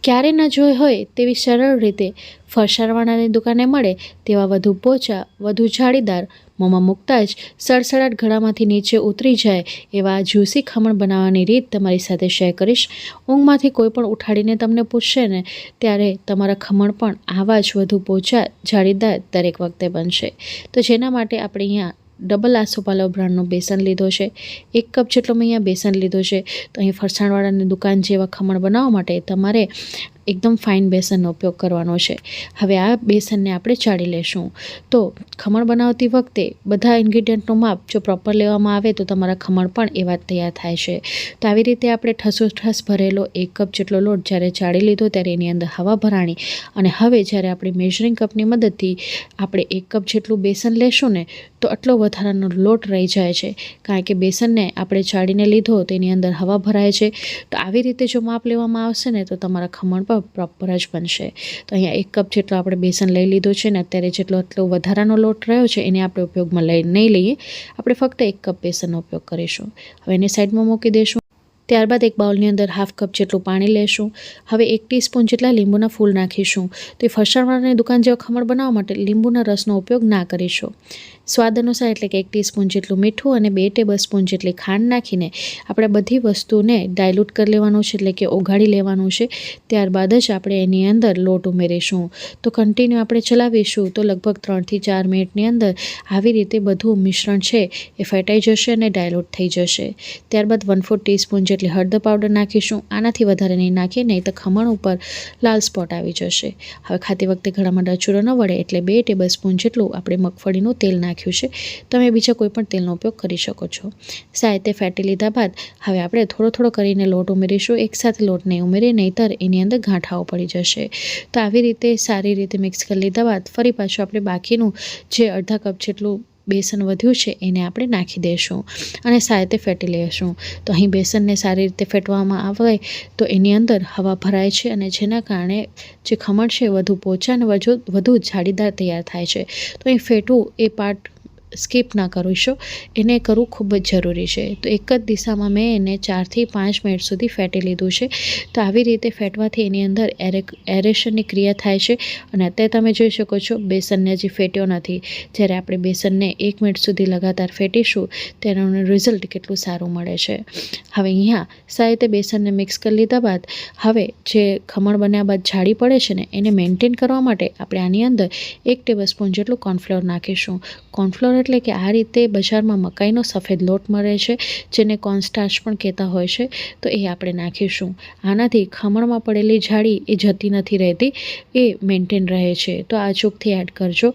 ક્યારે ન જોઈ હોય તેવી સરળ રીતે ફરસાણવાળાની દુકાને મળે તેવા વધુ પોચા, વધુ જાળીદાર, મોંમાં મૂકતા જ સડસડાટ ગળામાંથી નીચે ઉતરી જાય એવા જ્યુસી ખમણ બનાવવાની રીત તમારી સાથે શેર કરીશ। ઊંઘમાંથી કોઈ પણ ઉઠાડીને તમને પૂછશે ને ત્યારે તમારા ખમણ પણ આવા જ વધુ પોચા, જાળીદાર દરેક વખતે બનશે। તો જેના માટે આપણે અહીંયા ડબલ આસોપાલવ બ્રાન્ડનું બેસન લીધો છે। 1 કપ જેટલો મેં અહીંયા બેસન લીધો છે। તો અહીં ફરસાણવાળાની દુકાન જેવા ખમણ બનાવવા માટે તમારે એકદમ ફાઇન બેસનનો ઉપયોગ કરવાનો છે। હવે આ બેસનને આપણે ચાળી લેશું। તો ખમણ બનાવતી વખતે બધા ઇન્ગ્રીડિયન્ટનું માપ જો પ્રોપર લેવામાં આવે તો તમારા ખમણ પણ એવા જ તૈયાર થાય છે। તો આવી રીતે આપણે ઠસોઠસ ભરેલો 1 કપ જેટલો લોટ જ્યારે ચાળી લીધો ત્યારે એની અંદર હવા ભરાણી અને હવે જ્યારે આપણે મેઝરિંગ કપની મદદથી આપણે 1 કપ જેટલું બેસન લેશું ને તો આટલો વધારાનો લોટ રહી જાય છે, કારણ કે બેસનને આપણે ચાળીને લીધો તેની અંદર હવા ભરાય છે। તો આવી રીતે જો માપ લેવામાં આવશે ને તો તમારા ખમણ પણ પ્રોપર જ બનશે। તો અહીંયા 1 કપ જેટલો આપણે બેસન લઈ લીધો છે ને અત્યારે જેટલો વધારાનો લોટ રહ્યો છે એને આપણે ઉપયોગમાં નહીં લઈએ, આપણે ફક્ત 1 કપ બેસનનો ઉપયોગ કરીશું। હવે એને સાઈડમાં મૂકી દઈશું। ત્યારબાદ એક બાઉલની અંદર 1/2 કપ જેટલું પાણી લેશું। હવે 1 ટીસ્પૂન જેટલા લીંબુના ફૂલ નાખીશું। તો એ ફરસાણવાળાની દુકાન જેવા ખમણ બનાવવા માટે લીંબુના રસનો ઉપયોગ ના કરીશું। સ્વાદ અનુસાર એટલે કે 1 ટીસ્પૂન જેટલું મીઠું અને 2 ટેબલસ્પૂન જેટલી ખાંડ નાખીને આપણે બધી વસ્તુને ડાયલ્યુટ કરી લેવાનું છે, એટલે કે ઓગાળી લેવાનું છે। ત્યારબાદ જ આપણે એની અંદર લોટ ઉમેરીશું। તો કન્ટિન્યુ આપણે ચલાવીશું તો લગભગ 3 થી 4 મિનિટની અંદર આવી રીતે બધું મિશ્રણ છે એ ફેટાઈ જશે અને ડાયલ્યુટ થઈ જશે। ત્યારબાદ 1/4 ટીસ્પૂન જેટલી હળદર પાવડર નાખીશું। આનાથી વધારે નહીં નાખીએ, નહીં તો ખમણ ઉપર લાલ સ્પોટ આવી જશે। હવે ખાતી વખતે ગળામાં ડચુરો ન વળે એટલે 2 ટેબલસ્પૂન જેટલું આપણે મગફળીનું તેલ નાખ્યું છે। તમે બીજા કોઈ પણ તેલનો ઉપયોગ કરી શકો છો। સાયતે ફેટી લીધા બાદ હવે આપણે થોડો કરીને લોટ ઉમેરીશું। એકસાથે લોટ નહીં ઉમેરીએ, નહીંતર એની અંદર ગાંઠાઓ પડી જશે। તો આવી રીતે સારી રીતે મિક્સ કરી લીધા બાદ ફરી પાછું આપણે બાકીનું જે અડધા કપ જેટલું બેસન વધ્યું છે એને આપણે નાખી દઈશું અને સાયતે ફેટી લઈશું। તો અહીં બેસનને સારી રીતે ફેટવામાં આવે તો એની અંદર હવા ભરાય છે અને જેના કારણે જે ખમણ છે વધુ પોચા અને વધુ જાળીદાર તૈયાર થાય છે। તો અહીં ફેટવું એ પાર્ટ સ્કીપ ના કરીશું, એને કરવું ખૂબ જ જરૂરી છે। તો એક જ દિશામાં મેં એને 4 થી 5 મિનિટ સુધી ફેટી લીધું છે। તો આવી રીતે ફેટવાથી એની અંદર એરેશનની ક્રિયા થાય છે અને અત્યારે તમે જોઈ શકો છો બેસનને હજી ફેટ્યો નથી। જ્યારે આપણે બેસનને 1 મિનિટ સુધી લગાતાર ફેટીશું તેનું રિઝલ્ટ કેટલું સારું મળે છે। હવે અહીંયા સારી રીતે બેસનને મિક્સ કરી લીધા બાદ હવે જે ખમણ બન્યા બાદ જાળી પડે છે ને એને મેન્ટેન કરવા માટે આપણે આની અંદર 1 ટેબલસ્પૂન જેટલું કોર્નફ્લોર નાખીશું। કોર્નફ્લોર એટલે કે આ રીતે બજારમાં મકાઈનો સફેદ લોટ મળે છે, જેને કોર્નસ્ટાર્ચ પણ કહેતા હોય છે, તો એ આપણે નાખીશું। આનાથી ખમણમાં પડેલી જાળી એ જતી નથી રહેતી, એ મેન્ટેન રહે છે। તો આ અચૂકથી એડ કરજો।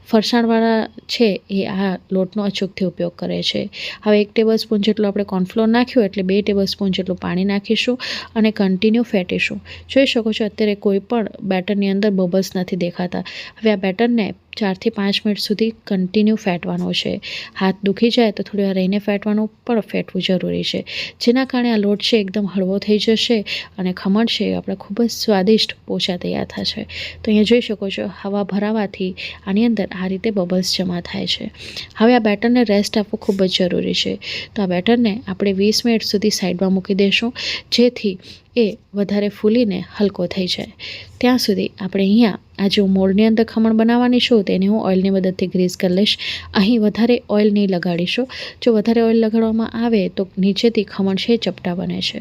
ફરસાણવાળા છે એ આ લોટનો અચૂકથી ઉપયોગ કરે છે। હવે 1 ટેબલસ્પૂન જેટલું આપણે કોર્નફ્લોર નાખ્યું એટલે 2 ટેબલસ્પૂન જેટલું પાણી નાખીશું અને કન્ટિન્યુ ફેટીશું। જોઈ શકો છો અત્યારે કોઈ પણ બેટરની અંદર બબલ્સ નથી દેખાતા। હવે આ બેટરને 4 થી 5 મિનિટ સુધી કન્ટિન્યુ ફેટવાનો છે। હાથ દુખી જાય તો થોડી વાર રહીને ફેટવાનું પણ ફેટવું જરૂરી છે, જેના કારણે આ લોટ છે એકદમ હળવો થઈ જશે અને ખમણ છે આપણે ખૂબ જ સ્વાદિષ્ટ પોચા તૈયાર થશે। તો અહીંયા જોઈ શકો છો હવા ભરાવાથી આની અંદર આ રીતે બબલ્સ જમા થાય છે। હવે આ બેટરને રેસ્ટ આપવું ખૂબ જ જરૂરી છે। તો આ બેટરને આપણે 20 મિનિટ સુધી સાઈડમાં મૂકી દઈશું, જેથી એ વધારે ફૂલીને હલકો થઈ જાય। ત્યાં સુધી આપણે અહીંયા આ જે મોલ્ડની અંદર ખમણ બનાવવાની છું તેને હું ઓઇલની મદદથી ગ્રીસ કરી લઈશ। અહીં વધારે ઓઇલ નહીં લગાડીશું, જો વધારે ઓઇલ લગાડવામાં આવે તો નીચેથી ખમણ છે ચપટા બને છે।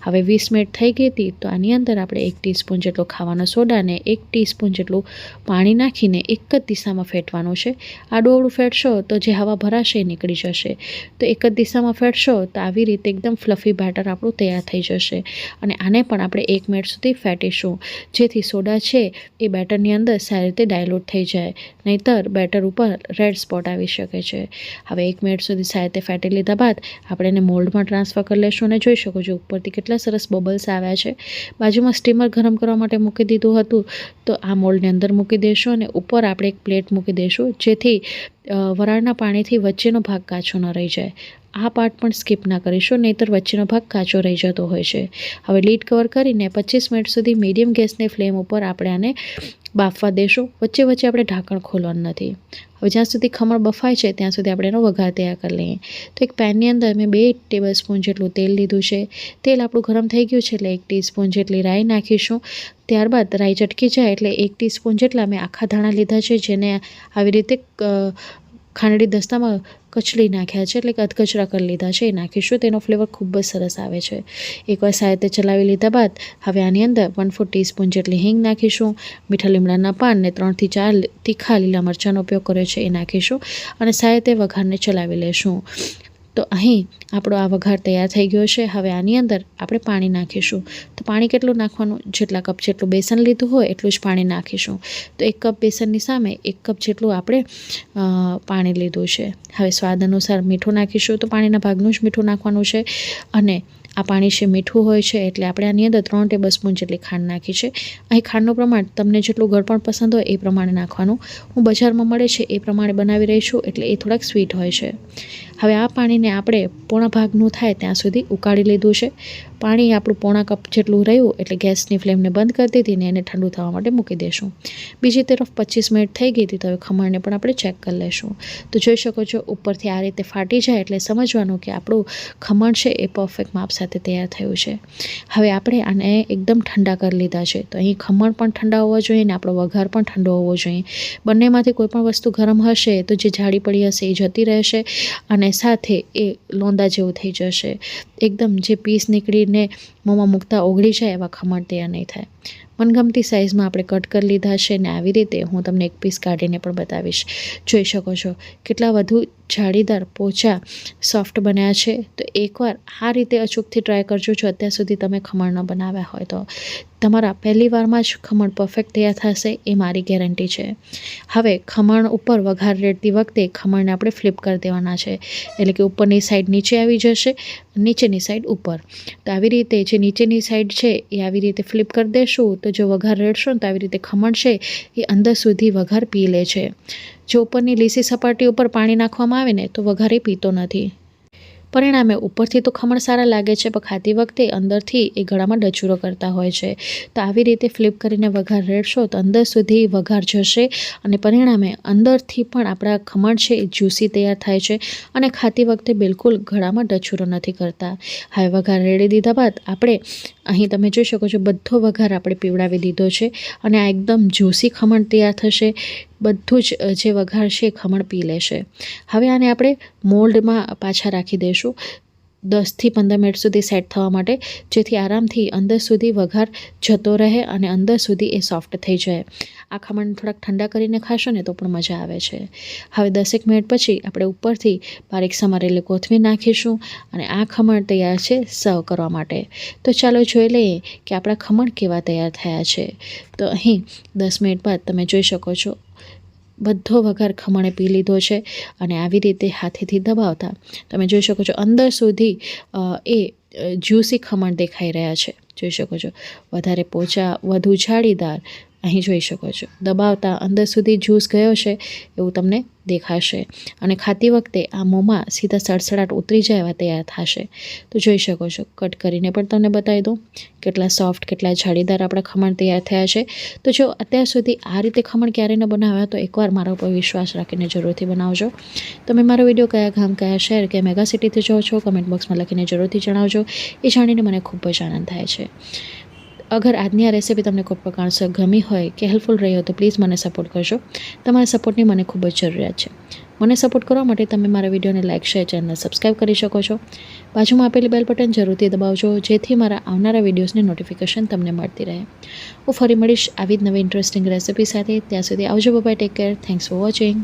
હવે 20 મિનિટ થઈ ગઈ હતી તો આની અંદર આપણે 1 ટીસ્પૂન જેટલો ખાવાનો સોડા અને 1 ટીસ્પૂન જેટલું પાણી નાખીને એક જ દિશામાં ફેટવાનું છે। આડું અવળું ફેટશો તો જે હવા ભરાશે એ નીકળી જશે। તો એક જ દિશામાં ફેટશો તો આવી રીતે એકદમ ફ્લફી બેટર આપણું તૈયાર થઈ જશે અને આને પણ આપણે 1 મિનિટ સુધી ફેટીશું, જેથી સોડા છે એ બેટરની અંદર સારી રીતે ડાયલ્યુટ થઈ જાય, નહીંતર બેટર ઉપર રેડ સ્પોટ આવી શકે છે। હવે 1 મિનિટ સુધી સારી રીતે ફેટી લીધા બાદ આપણે એને મોલ્ડમાં ટ્રાન્સફર કરી લઈશું અને જોઈ શકો છો ઉપરથી કેટલા સરસ બબલ્સ આવ્યા છે। બાજુમાં સ્ટીમર ગરમ કરવા માટે મૂકી દીધું હતું, તો આ મોલ્ડની અંદર મૂકી દઈશું અને ઉપર આપણે એક પ્લેટ મૂકી દઈશું, જેથી વરાળના પાણીથી વચ્ચેનો ભાગ કાચો ન રહી જાય આ પાર્ટ પણ સ્કીપ ના કરીશું, નહીંતર વચ્ચેનો ભાગ કાચો રહી જતો હોય છે. હવે લીડ કવર કરીને 25 મિનિટ સુધી મીડિયમ ગેસની ફ્લેમ ઉપર આપણે આને બાફવા દેશું. વચ્ચે વચ્ચે આપણે ઢાંકણ ખોલવાનું નથી. હવે જ્યાં સુધી ખમણ બફાય છે ત્યાં સુધી આપણે એનો વઘાર તૈયાર કરી લઈએ. તો એક પેનની અંદર મેં 2 ટેબલસ્પૂન જેટલું તેલ લીધું છે. તેલ આપણું ગરમ થઈ ગયું છે એટલે 1 ટીસ્પૂન જેટલી રાઈ નાખીશું. ત્યારબાદ રાઈ ચટકી જાય એટલે 1 ટીસ્પૂન જેટલા મેં આખા ધાણા લીધા છે, જેને આવી રીતે ખાંડડી દસ્તામાં કચડી નાખ્યા છે, એટલે કે અધકચરા કરી લીધા છે, એ નાખીશું. તેનો ફ્લેવર ખૂબ જ સરસ આવે છે. એકવાર સારી રીતે ચલાવી લીધા બાદ હવે આની અંદર 1/4 ટીસ્પૂન જેટલી હિંગ નાખીશું. મીઠા લીમડાના પાન ને 3 થી 4 તીખા લીલા મરચાંનો ઉપયોગ કર્યો છે એ નાખીશું અને સારી રીતે વઘારને ચલાવી લેશું. તો અહીં આપણો આ વઘાર તૈયાર થઈ ગયો છે. હવે આની અંદર આપણે પાણી નાખીશું. તો પાણી કેટલું નાખવાનું? જેટલા કપ જેટલું બેસન લીધું હોય એટલું જ પાણી નાખીશું. તો 1 કપ બેસનની સામે 1 કપ જેટલું આપણે પાણી લીધું છે. હવે સ્વાદ અનુસાર મીઠું નાખીશું. તો પાણીના ભાગનું જ મીઠું નાખવાનું છે અને આ પાણી છે મીઠું હોય છે એટલે આપણે આની અંદર 3 ટેબલસ્પૂન જેટલી ખાંડ નાખી છે. અહીં ખાંડનું પ્રમાણ તમને જેટલું ગળપણ પસંદ હોય એ પ્રમાણે નાખવાનું. હું બજારમાં મળે છે એ પ્રમાણે બનાવી રહી છું એટલે એ થોડાક સ્વીટ હોય છે. હવે આ પાણીને આપણે પોણા ભાગનું થાય ત્યાં સુધી ઉકાળી લીધું છે. પાણી આપણું પોણા કપ જેટલું રહ્યું એટલે ગેસની ફ્લેમને બંધ કરી દીધી ને એને ઠંડુ થવા માટે મૂકી દઈશું. બીજી તરફ 25 મિનિટ થઈ ગઈ હતી તો હવે ખમણને પણ આપણે ચેક કરી લઈશું. તો જોઈ શકો છો ઉપરથી આ રીતે ફાટી જાય એટલે સમજવાનું કે આપણું ખમણ છે એ પરફેક્ટ માપ સાથે તૈયાર થયું છે. હવે આપણે આને એકદમ ઠંડા કરી લીધા છે. તો અહીં ખમણ પણ ઠંડા હોવા જોઈએ ને આપણો વઘાર પણ ઠંડો હોવો જોઈએ. બંનેમાંથી કોઈ પણ વસ્તુ ગરમ હશે તો જે જાડી પડી હશે એ જતી રહેશે અને સાથે એ લોંદા જેવું થઈ જશે. એકદમ જે પીસ નીકળીને મોંમાં મૂકતા ઓગળી જાય એવા ખમણ તૈયાર નહીં થાય. મનગમતી સાઇઝમાં આપણે કટ કરી લીધા છે ને આવી રીતે હું તમને એક પીસ કાઢીને પણ બતાવીશ. જોઈ શકો છો કેટલા વધુ જાળીદાર પોચા સોફ્ટ બન્યા છે. તો એકવાર આ રીતે અચૂકથી ટ્રાય કરજો. જો અત્યાર સુધી તમે ખમણ ન બનાવ્યા હોય તો તમારા પહેલી વારમાં જ ખમણ પરફેક્ટ તૈયાર થશે એ મારી ગેરંટી છે. હવે ખમણ ઉપર વઘાર રેડતી વખતે ખમણને આપણે ફ્લિપ કરી દેવાના છે, એટલે કે ઉપરની સાઈડ નીચે આવી જશે, નીચેની સાઈડ ઉપર. તો આવી રીતે જે નીચેની સાઈડ છે એ આવી રીતે ફ્લિપ કરી દેશું તો જો વઘાર રેડશો ને તો આવી રીતે ખમણ છે એ અંદર સુધી વઘાર પી લે છે. જો ઉપરની લીસી સપાટી ઉપર પાણી નાખવામાં આવે ને તો વઘાર એ પીતો નથી. પરિણામે ઉપરથી તો ખમણ સારા લાગે છે પણ ખાતી વખતે અંદરથી એ ગળામાં ડચુરો કરતા હોય છે. તો આવી રીતે ફ્લિપ કરીને વઘાર રેડશો તો અંદર સુધી વઘાર જશે અને પરિણામે અંદરથી પણ આપણા ખમણ છે એ જ્યુસી તૈયાર થાય છે અને ખાતી વખતે બિલકુલ ગળામાં ડચુરો નથી કરતા. હવે વઘાર રેડી દીધા બાદ આપણે અહીં તમે જોઈ શકો છો બધો વઘાર આપણે પીવડાવી દીધો છે અને આ એકદમ જ્યુસી ખમણ તૈયાર થશે. બધું જ જે વઘાર છે એ ખમણ પી લેશે. હવે આને આપણે મોલ્ડમાં પાછા રાખી દઈશું 10 થી 15 મિનિટ સુધી સેટ થવા માટે, જેથી આરામથી અંદર સુધી વઘાર જતો રહે અને અંદર સુધી એ સોફ્ટ થઈ જાય. આ ખમણ થોડાક ઠંડા કરીને ખાશો ને તો પણ મજા આવે છે. હવે 10 મિનિટ પછી આપણે ઉપરથી બારીક સમારેલી કોથમીર નાખીશું અને આ ખમણ તૈયાર છે સર્વ કરવા માટે. તો ચાલો જોઈ લઈએ કે આપણા ખમણ કેવા તૈયાર થયા છે. તો અહીં 10 મિનિટ બાદ તમે જોઈ શકો છો બધો વઘાર ખમણે પી લીધો છે અને આવી રીતે હાથેથી દબાવતા તમે જોઈ શકો છો અંદર સુધી એ જ્યુસી ખમણ દેખાઈ રહ્યા છે. જોઈ શકો છો વધારે પોચા, વધુ જાળીદાર. અહીં જોઈ શકો છો દબાવતા અંદર સુધી જ્યુસ ગયો છે એવું તમને દેખાશે અને ખાતી વખતે આ મોંમાં સીધા સડસડાટ ઉતરી જાય એવા તૈયાર થશે. તો જોઈ શકો છો કટ કરીને પણ તમને બતાવી દઉં કેટલા સોફ્ટ, કેટલા જાળીદાર આપણા ખમણ તૈયાર થયા છે. તો જો અત્યાર સુધી આ રીતે ખમણ ક્યારે ન બનાવ્યા તો એકવાર મારા ઉપર વિશ્વાસ રાખીને જરૂરથી બનાવજો. તમે મારો વિડીયો કયા ગામ, કયા શહેર કે મેગા સિટીથી જોવો છો કમેન્ટ બોક્સમાં લખીને જરૂરથી જણાવજો. એ જાણીને મને ખૂબ જ આનંદ થાય છે. અગર આજની આ રેસીપી તમને કોઈ પ્રકારથી ગમી હોય કે હેલ્પફુલ રહી હોય તો પ્લીઝ મને સપોર્ટ કરજો. તમારા સપોર્ટની મને ખૂબ જ જરૂરિયાત છે. મને સપોર્ટ કરવા માટે તમે મારા વિડીયોને લાઇક, શેર, ચેનલ સબસ્ક્રાઈબ કરી શકો છો. બાજુમાં આપેલી બેલ બટન જરૂરથી દબાવજો જેથી મારા આવનારા વિડીયોઝની નોટિફિકેશન તમને મળતી રહે. હું ફરી મળીશ આવી જ નવી ઇન્ટરેસ્ટિંગ રેસીપી સાથે. ત્યાં સુધી આવજો. Bye, take care. Thanks for watching.